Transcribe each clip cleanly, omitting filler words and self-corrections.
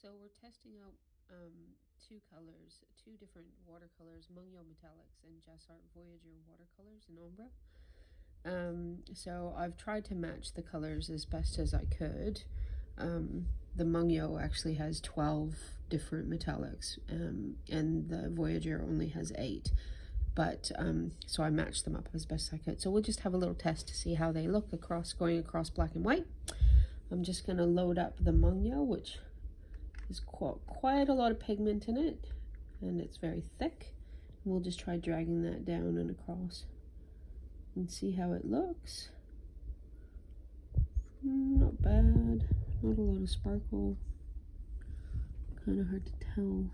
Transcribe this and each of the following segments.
So we're testing out two colors, two different watercolors, Mungyo Metallics and Jasart Voyager watercolors in Ombré. So I've tried to match the colors as best as I could. The Mungyo actually has 12 different metallics, and the Voyager only has 8. But so I matched them up as best I could. So we'll just have a little test to see how they look going across black and white. I'm just going to load up the Mungyo, which is quite a lot of pigment in it, and it's very thick. We'll just try dragging that down and across and see how it looks. Not bad, not a lot of sparkle, kind of hard to tell.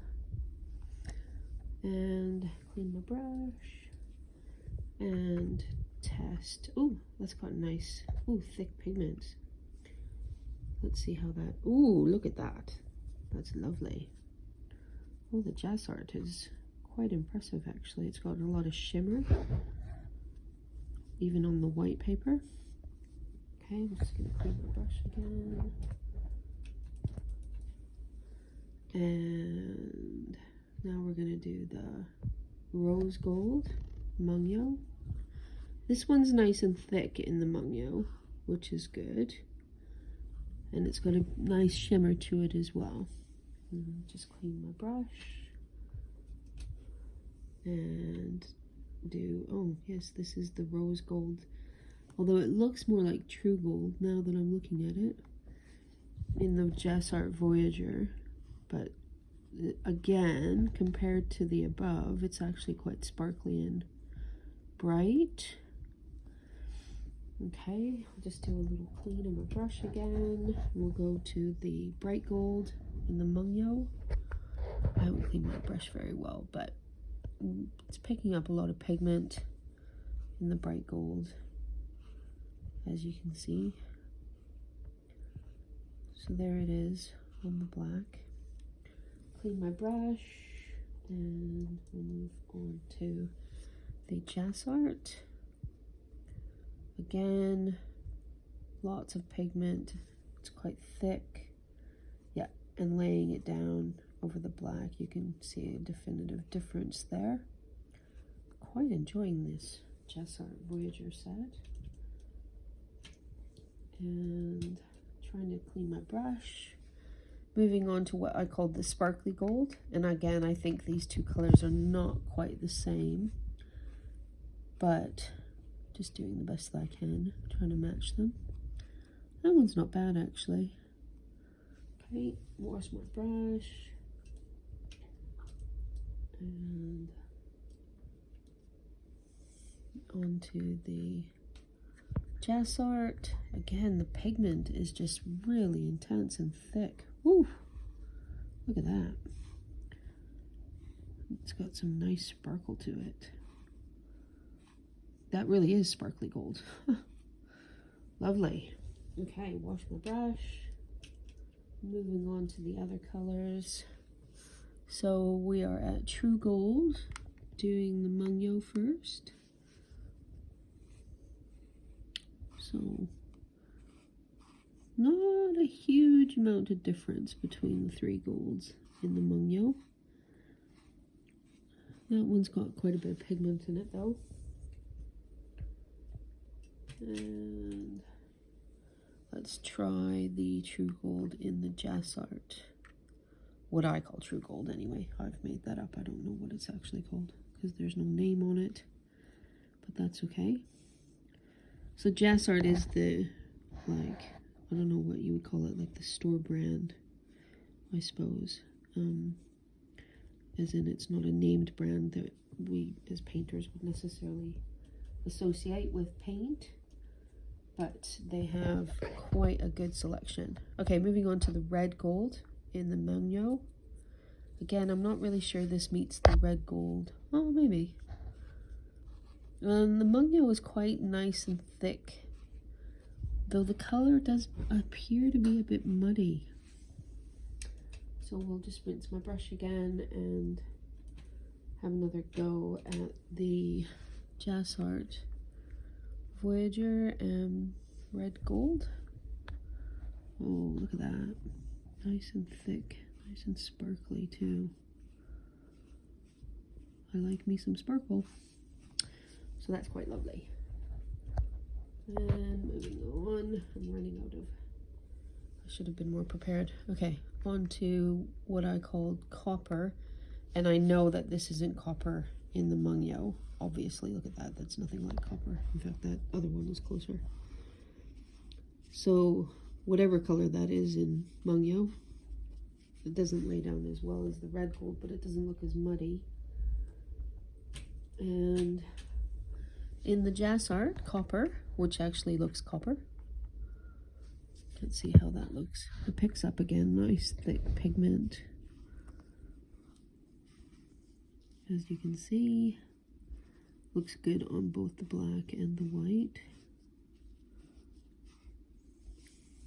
And clean my brush and test. Ooh, that's got nice, thick pigments. Let's see how that, look at that. That's lovely. Oh, the Jasart is quite impressive actually. It's got a lot of shimmer, even on the white paper. Okay, I'm just gonna clean my brush again. And now we're gonna do the rose gold Mungyo. This one's nice and thick in the Mungyo, which is good. And it's got a nice shimmer to it as well. Just clean my brush and do, oh yes, this is the rose gold, although it looks more like true gold now that I'm looking at it in the Jasart Voyager, but again, compared to the above, it's actually quite sparkly and bright. Okay, I'll just do a little clean of my brush again. We'll go to the bright gold in the Mungyo. I haven't cleaned my brush very well, but it's picking up a lot of pigment in the bright gold, as you can see. So there it is on the black. Clean my brush and we'll move on to the Jasart. Again, lots of pigment. It's quite thick. Yeah, and laying it down over the black, you can see a definitive difference there. Quite enjoying this Jasart Voyager set. And trying to clean my brush. Moving on to what I called the sparkly gold. And again, I think these two colors are not quite the same, but just doing the best that I can, trying to match them. That one's not bad actually. Okay, wash my brush. And onto the Jasart. Again, the pigment is just really intense and thick. Woo! Look at that. It's got some nice sparkle to it. That really is sparkly gold. Lovely. Okay, wash my brush. Moving on to the other colors. So we are at True Gold, doing the Mungyo first. So not a huge amount of difference between the 3 golds in the Mungyo. That one's got quite a bit of pigment in it though. And let's try the True Gold in the Jasart. What I call True Gold anyway. I've made that up. I don't know what it's actually called because there's no name on it, but that's okay. So Jasart is the, like, I don't know what you would call it, like the store brand, I suppose. As in, it's not a named brand that we as painters would necessarily associate with paint, but they have quite a good selection. Okay, moving on to the red gold in the Mungyo. Again, I'm not really sure this meets the red gold. Oh, maybe. The Mungyo is quite nice and thick, though the color does appear to be a bit muddy. So we'll just rinse my brush again and have another go at the Jasart Voyager and red gold. Oh, look at that. Nice and thick. Nice and sparkly too. I like me some sparkle. So that's quite lovely. And moving on, I'm running out of, I should have been more prepared. Okay, on to what I called copper. And I know that this isn't copper in the Mungyo. Obviously, look at that, that's nothing like copper. In fact, that other one is closer. So whatever color that is in Mungyo, it doesn't lay down as well as the red gold, but it doesn't look as muddy. And in the Jasart copper, which actually looks copper, let's see how that looks. It picks up again, nice thick pigment. As you can see, looks good on both the black and the white.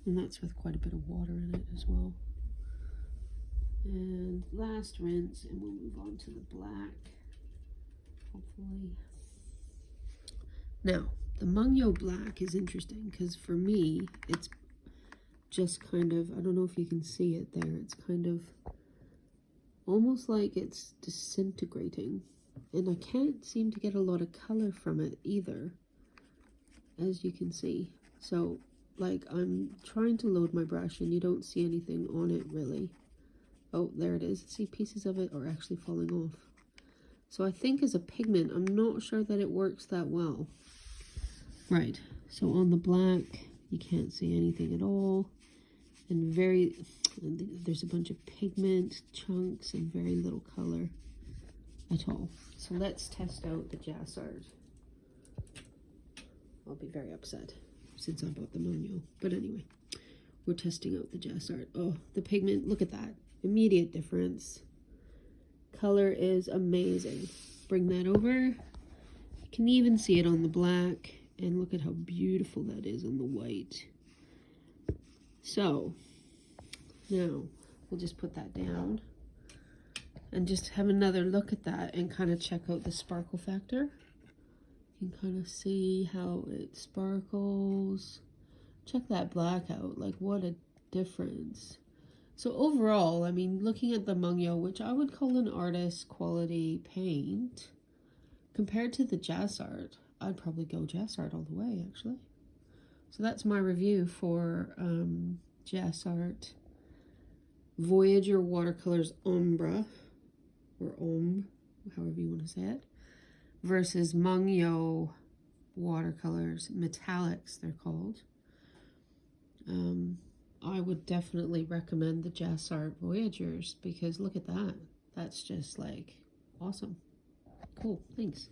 And that's with quite a bit of water in it as well. And last rinse, and we'll move on to the black, hopefully. Now, the Mungyo black is interesting because for me, it's just kind of, I don't know if you can see it there, it's kind of almost like it's disintegrating. And I can't seem to get a lot of color from it either, as you can see. So, like, I'm trying to load my brush and you don't see anything on it really. Oh, there it is. See, pieces of it are actually falling off. So I think as a pigment, I'm not sure that it works that well. Right, so on the black, you can't see anything at all. And there's a bunch of pigment chunks and very little color at all. So let's test out the Jasart. I'll be very upset since I bought the Mungyo. But anyway, we're testing out the Jasart. Oh, the pigment, look at that. Immediate difference. Color is amazing. Bring that over. You can even see it on the black. And look at how beautiful that is on the white. So, now we'll just put that down and just have another look at that and kind of check out the sparkle factor. You can kind of see how it sparkles. Check that black out, like what a difference. So overall, I mean, looking at the Mungyo, which I would call an artist quality paint, compared to the Jasart, I'd probably go Jasart all the way, actually. So that's my review for Jasart Voyager Watercolors Ombré, or however you want to say it, versus Mungyo Watercolors Metallics, they're called. I would definitely recommend the Jasart Voyagers because look at that. That's just like awesome. Cool, thanks.